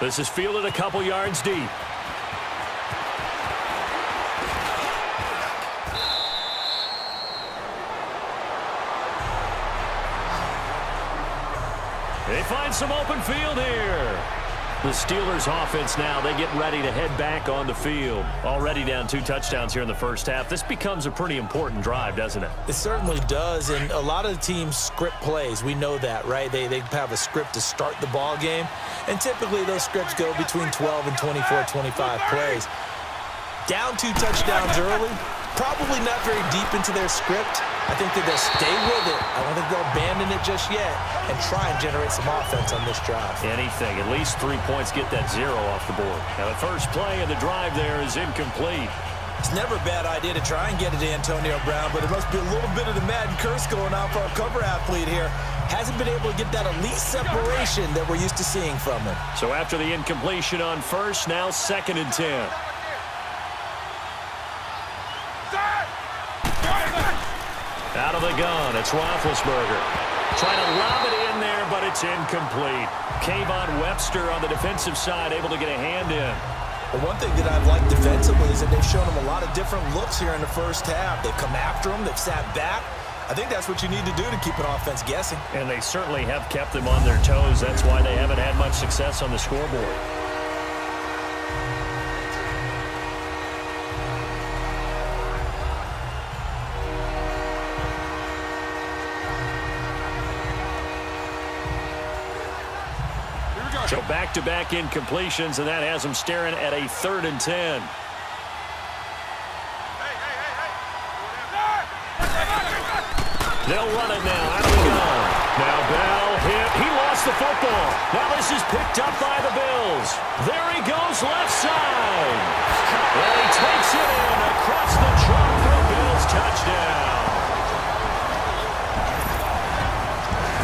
This is fielded a couple yards deep. They find some open field here. The Steelers offense now, they get ready to head back on the field. Already down 2 touchdowns here in the first half. This becomes a pretty important drive, doesn't it? It certainly does, and a lot of the teams script plays. We know that, right? They have a script to start the ball game, and typically those scripts go between 12 and 24, 25 plays. Down 2 touchdowns early, probably not very deep into their script. I think that they'll stay with it. I don't think they'll abandon it just yet and try and generate some offense on this drive. Anything. At least 3 points, get that 0 off the board. Now, the first play of the drive there is incomplete. It's never a bad idea to try and get it to Antonio Brown, but it must be a little bit of the Madden curse going on for our cover athlete here. Hasn't been able to get that elite separation that we're used to seeing from him. So after the incompletion on first, now 2nd and 10. Out of the gun, it's Roethlisberger. Trying to lob it in there, but it's incomplete. Kayvon Webster on the defensive side, able to get a hand in. Well, one thing that I've liked defensively is that they've shown him a lot of different looks here in the first half. They've come after him. They've sat back. I think that's what you need to do to keep an offense guessing. And they certainly have kept them on their toes. That's why they haven't had much success on the scoreboard. So back-to-back incompletions, and that has them staring at a 3rd and 10. They'll run it now. Out of the gun. Now Bell hit. He lost the football. Now this is picked up by the Bills. There he goes left side. Well, he takes it in across the chalk for a Bills touchdown.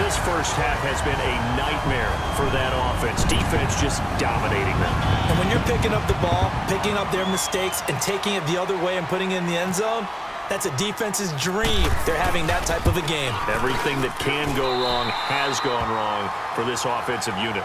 This first half has been a nightmare for that offense. Defense just dominating them. And when you're picking up the ball, picking up their mistakes, and taking it the other way and putting it in the end zone, that's a defense's dream. They're having that type of a game. Everything that can go wrong has gone wrong for this offensive unit.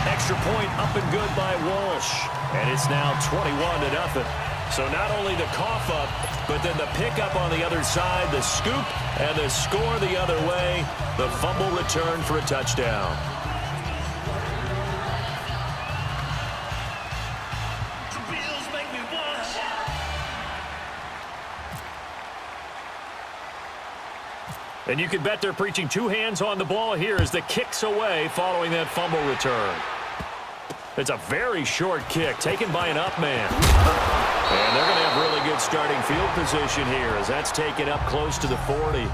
Extra point up and good by Walsh. And it's now 21-0. So not only the cough up, but then the pickup on the other side, the scoop, and the score the other way. The fumble return for a touchdown. And you can bet they're preaching 2 hands on the ball here as the kick's away following that fumble return. It's a very short kick taken by an up man. And they're going to have really good starting field position here as that's taken up close to the 40.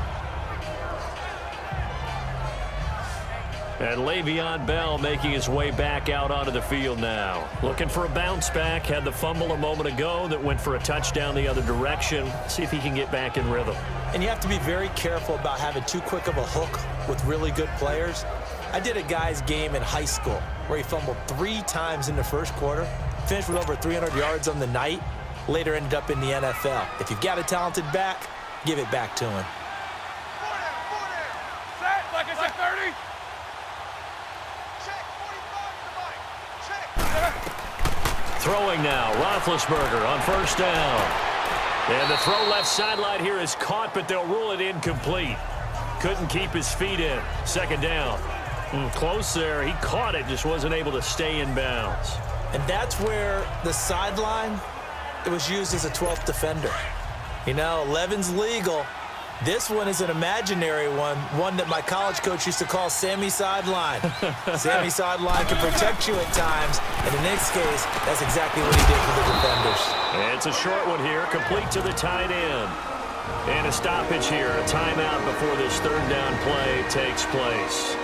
And Le'Veon Bell making his way back out onto the field now. Looking for a bounce back. Had the fumble a moment ago that went for a touchdown the other direction. See if he can get back in rhythm. And you have to be very careful about having too quick of a hook with really good players. I did a guy's game in high school where he fumbled 3 times in the first quarter, finished with over 300 yards on the night, later ended up in the NFL. If you've got a talented back, give it back to him. Like it's a 30. Throwing now, Roethlisberger on first down. And the throw left sideline here is caught, but they'll rule it incomplete. Couldn't keep his feet in. 2nd down. Close there. He caught it, just wasn't able to stay in bounds. And that's where the sideline, it was used as a 12th defender. You know, 11's legal. This one is an imaginary one that my college coach used to call Sammy Sideline. Sammy Sideline can protect you at times, and in this case, that's exactly what he did for the defenders. And it's a short one here, complete to the tight end. And a stoppage here, a timeout before this 3rd down play takes place.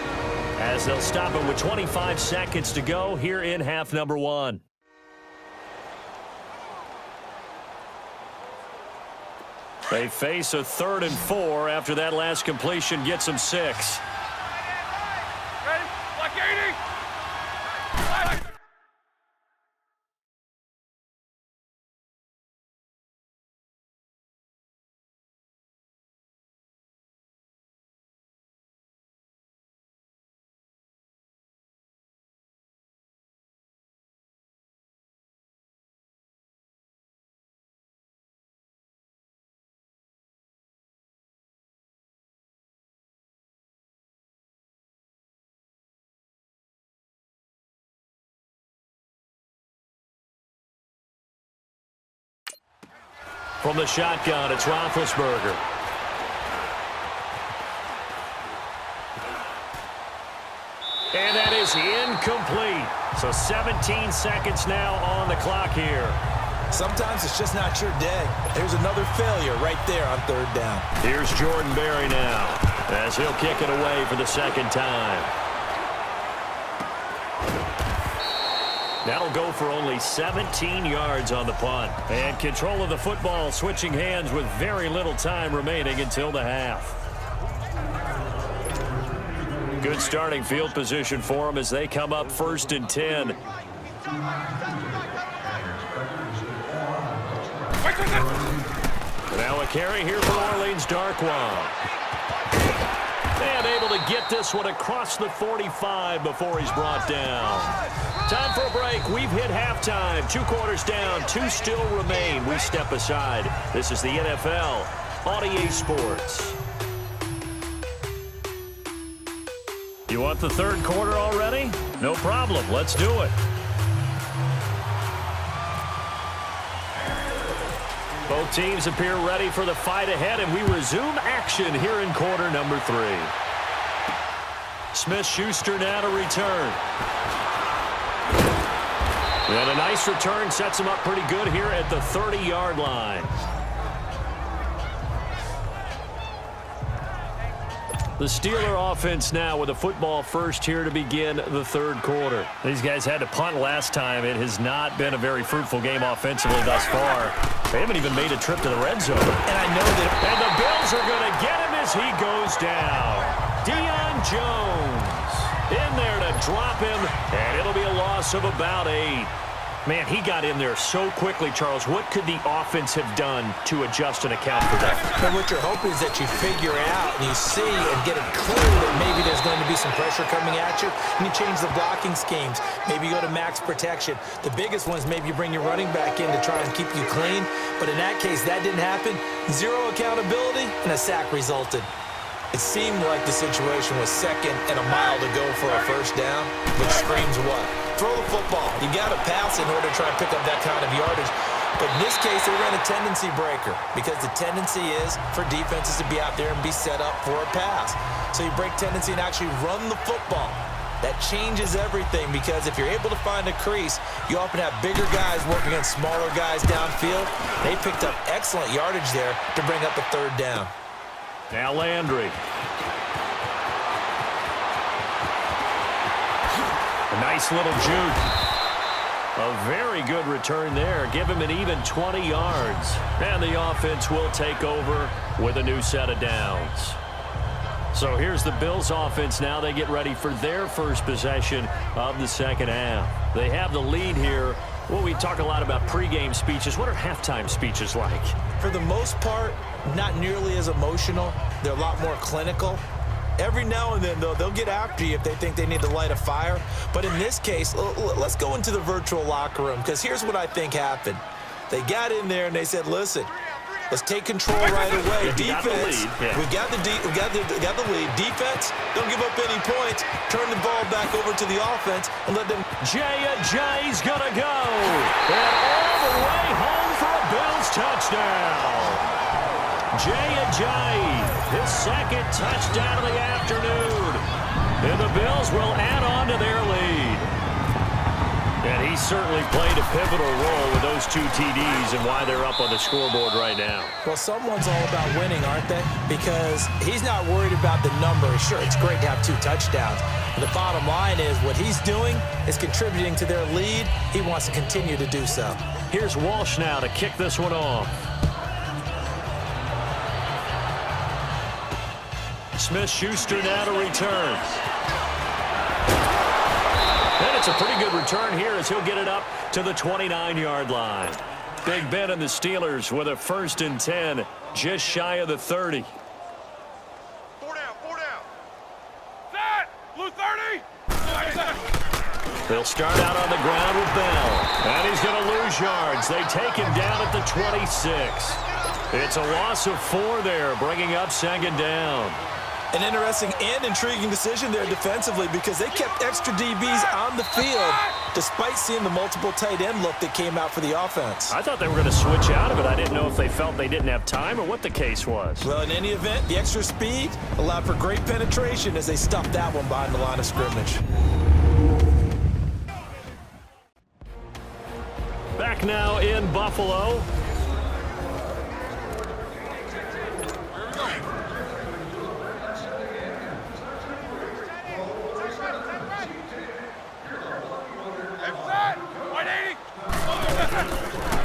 As they'll stop him with 25 seconds to go here in half number 1. They face a 3rd and 4 after that last completion gets them 6. Ready? Like 80. From the shotgun, it's Roethlisberger. And that is incomplete. So 17 seconds now on the clock here. Sometimes it's just not your day. There's another failure right there on third down. Here's Jordan Berry now as he'll kick it away for the second time. That'll go for only 17 yards on the punt. And control of the football switching hands with very little time remaining until the half. Good starting field position for them as they come up 1st and 10. Now a carry here for Orleans Darkwa. And able to get this one across the 45 before he's brought down. Time for a break. We've hit halftime. 2 quarters down. 2 still remain. We step aside. This is the NFL on EA Sports. You want the third quarter already? No problem. Let's do it. Both teams appear ready for the fight ahead, and we resume action here in quarter number 3. Smith-Schuster now to return. And a nice return sets him up pretty good here at the 30-yard line. The Steeler offense now with a football first here to begin the third quarter. These guys had to punt last time. It has not been a very fruitful game offensively thus far. They haven't even made a trip to the red zone. And I know that. And the Bills are going to get him as he goes down. Deion Jones in there to drop him, and it'll be a loss of about 8. Man, he got in there so quickly, Charles. What could the offense have done to adjust and account for that? And what you're hoping is that you figure out and you see and get it clear that maybe there's going to be some pressure coming at you, and you change the blocking schemes. Maybe you go to max protection. The biggest one is maybe you bring your running back in to try and keep you clean. But in that case, that didn't happen. 0 accountability, and a sack resulted. It seemed like the situation was 2nd and a mile to go for a first down, which screams what? Throw the football. You got to pass in order to try and pick up that kind of yardage. But in this case, they ran a tendency breaker because the tendency is for defenses to be out there and be set up for a pass. So you break tendency and actually run the football. That changes everything because if you're able to find a crease, you often have bigger guys working against smaller guys downfield. They picked up excellent yardage there to bring up the third down. Now Landry. A nice little juke. A very good return there. Give him an even 20 yards. And the offense will take over with a new set of downs. So here's the Bills offense now. They get ready for their first possession of the second half. They have the lead here. Well, we talk a lot about pregame speeches. What are halftime speeches like? For the most part, not nearly as emotional. They're a lot more clinical. Every now and then, though, they'll get after you if they think they need to light a fire. But in this case, let's go into the virtual locker room, because here's what I think happened. They got in there and they said, listen, let's take control right away. Defense, we got the lead. Defense, don't give up any points. Turn the ball back over to the offense and let them. Jay's gonna go. And all the way home for a Bills touchdown. Jay, his second touchdown of the afternoon. And the Bills will add on to their lead. And he certainly played a pivotal role with those 2 TDs and why they're up on the scoreboard right now. Well, someone's all about winning, aren't they? Because he's not worried about the number. Sure, it's great to have 2 touchdowns. But the bottom line is what he's doing is contributing to their lead. He wants to continue to do so. Here's Walsh now to kick this one off. Smith-Schuster now to return. And it's a pretty good return here as he'll get it up to the 29-yard line. Big Ben and the Steelers with a 1st and 10, just shy of the 30. 4 down. Set! Blue 30! They'll start out on the ground with Bell. And he's going to lose yards. They take him down at the 26. It's a loss of 4 there, bringing up 2nd down. An interesting and intriguing decision there defensively because they kept extra DBs on the field despite seeing the multiple tight end look that came out for the offense. I thought they were going to switch out of it. I didn't know if they felt they didn't have time or what the case was. Well, in any event, the extra speed allowed for great penetration as they stuffed that one behind the line of scrimmage. Back now in Buffalo.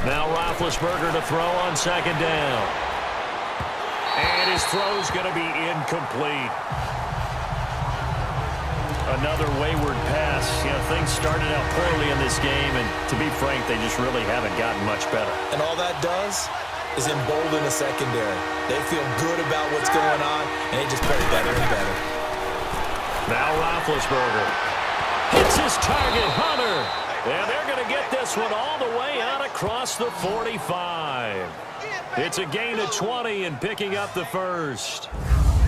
Now Roethlisberger to throw on second down. And his throw's going to be incomplete. Another wayward pass. You know, things started out poorly in this game, and to be frank, they just really haven't gotten much better. And all that does is embolden the secondary. They feel good about what's going on, and they just play better and better. Now Roethlisberger hits his target, Hunter. And they're going to get this one all the way out across the 45. It's a gain of 20 and picking up the first.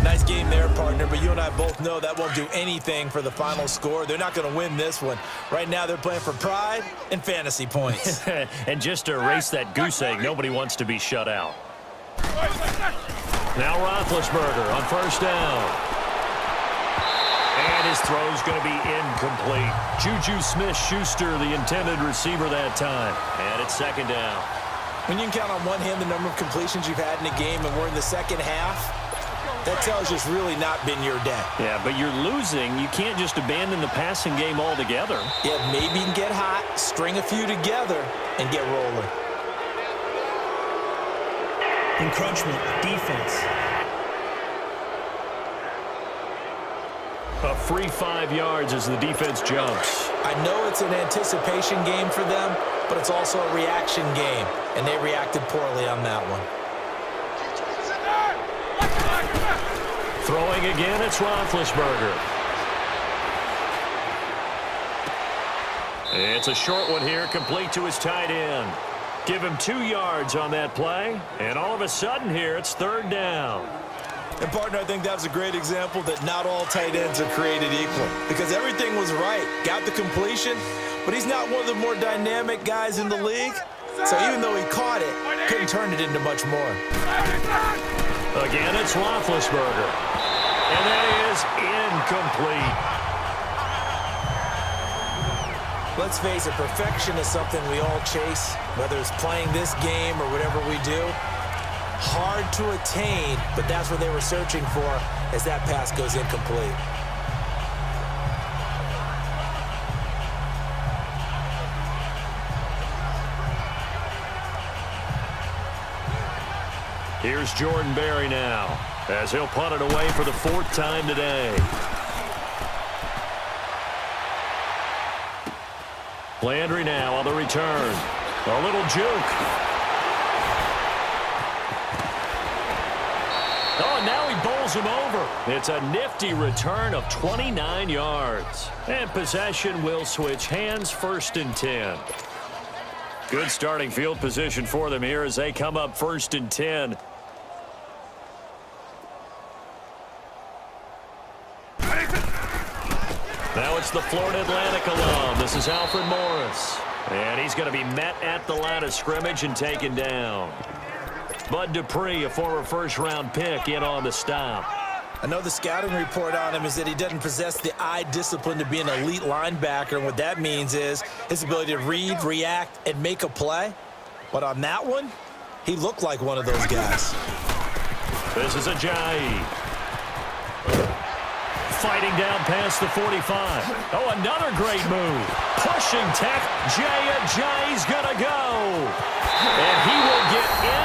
Nice game there, partner, but you and I both know that won't do anything for the final score. They're not going to win this one. Right now, they're playing for pride and fantasy points. And just to erase that goose egg, nobody wants to be shut out. Now Roethlisberger on first down. And his throw's going to be incomplete. Juju Smith-Schuster, the intended receiver that time. And it's second down. When you can count on one hand the number of completions you've had in a game and we're in the second half, that tells you it's really not been your day. Yeah, but you're losing. You can't just abandon the passing game altogether. Yeah, maybe you can get hot, string a few together, and get rolling. Encroachment, defense. A free 5 yards as the defense jumps. I know it's an anticipation game for them, but it's also a reaction game, and they reacted poorly on that one. Throwing again, it's Roethlisberger. It's a short one here, complete to his tight end. Give him 2 yards on that play, and all of a sudden here, it's third down. And, partner, I think that was a great example that not all tight ends are created equal because everything was right. Got the completion, but he's not one of the more dynamic guys in the league. So even though he caught it, couldn't turn it into much more. Again, it's Roethlisberger. And that is incomplete. Let's face it, perfection is something we all chase, whether it's playing this game or whatever we do. Hard to attain, but that's what they were searching for as that pass goes incomplete. Here's Jordan Berry now, as he'll punt it away for the 4th time today. Landry now on the return. A little juke. Oh, and now he bowls him over. It's a nifty return of 29 yards. And possession will switch hands, 1st and 10. Good starting field position for them here as they come up 1st and 10. Now it's the Florida Atlantic alum. This is Alfred Morris. And he's going to be met at the line of scrimmage and taken down. Bud Dupree, a former first-round pick, in on the stop. I know the scouting report on him is that he doesn't possess the eye discipline to be an elite linebacker, and what that means is his ability to read, react, and make a play. But on that one, he looked like one of those guys. This is Ajayi. Fighting down past the 45. Oh, another great move. Pushing tech. Jay Ajayi's going to go. And he will get in